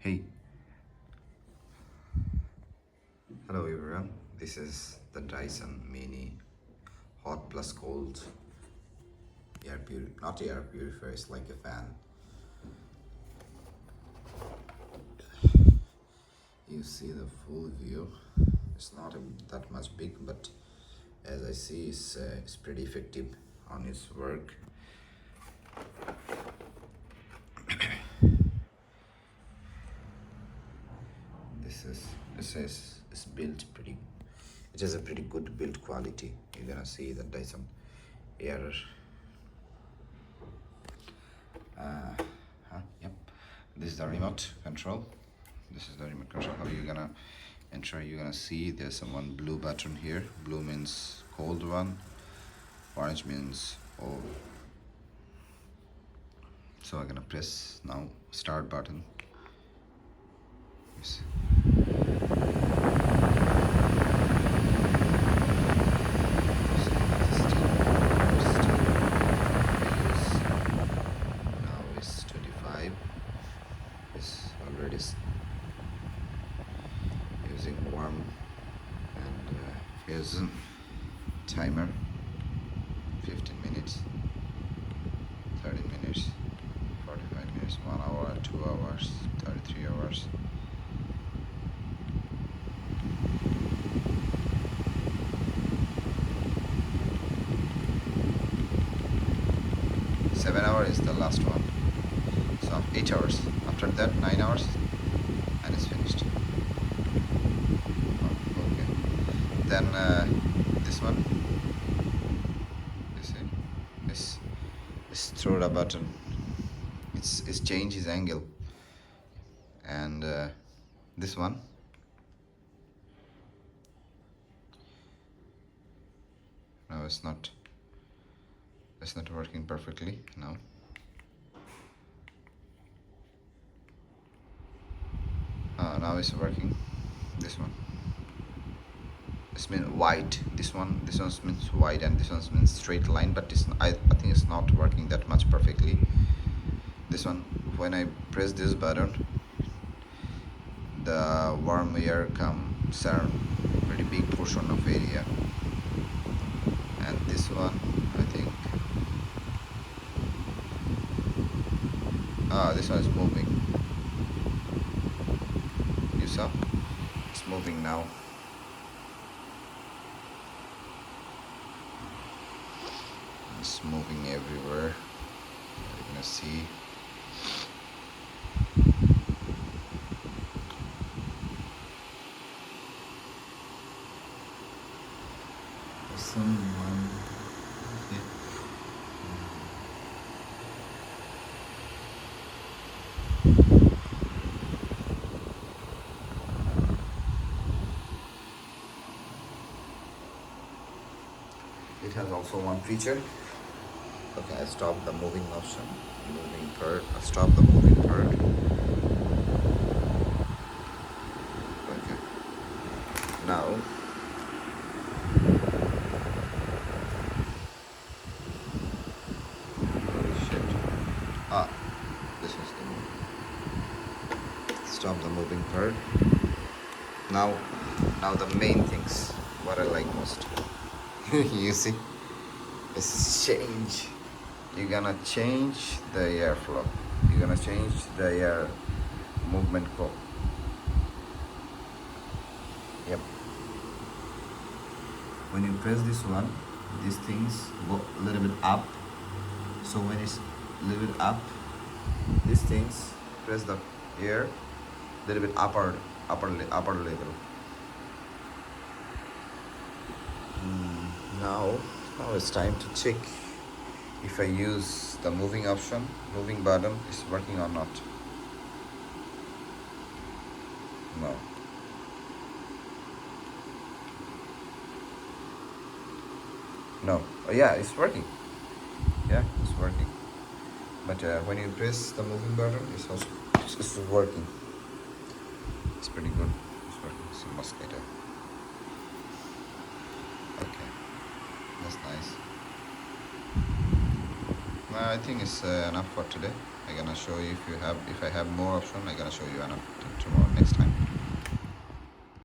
Hey, hello everyone. This is the Dyson Mini Hot+Cold not air purifier, it's like a fan. You see the full view. It's not that much big, but as I see, it's pretty effective on its work. This is built pretty. It has a pretty good build quality. You're gonna see the Dyson air. Yep. This is the remote control. How you're gonna enter. You're gonna see there's one blue button here. Blue means cold one. Orange means oh. So I'm gonna press now start button. Yes. Already using warm, and here's a timer. 15 minutes, 30 minutes, 45 minutes, 1 hour, 2 hours, 33 hours. Seven hours is the last one. So 8 hours. After that 9 hours and it's finished. Oh, okay. Then this one, you see, is throw the button. It's change his angle. And this one, no, it's not working perfectly now. Now it's working. This one. This means white. This one means white, and this one means straight line. But I think it's not working that much perfectly. This one, when I press this button, the warm air comes around pretty big portion of area. And this one, I think, this one is moving. You saw? It's moving now. It's moving everywhere. You're gonna see. Someone. Okay. It has also one feature. Okay, I stop the moving option. Moving part. I stop the moving part. Okay. Now. This is the move. Stop the moving part. Now the main things, what I like most. You see, it's change. You're gonna change the airflow. You're gonna change the air movement flow. Yep. When you press this one, these things go a little bit up. So when it's a little bit up, these things press the air a little bit upper level. Now it's time to check if I use the moving button is working or not. No. Oh, yeah, it's working. Yeah, it's working. But when you press the moving button, it's working. It's pretty good. It's working. It's a mosquito. Okay, that's nice. I think it's enough for today. I'm gonna show you if I have more option. I'm gonna show you enough tomorrow.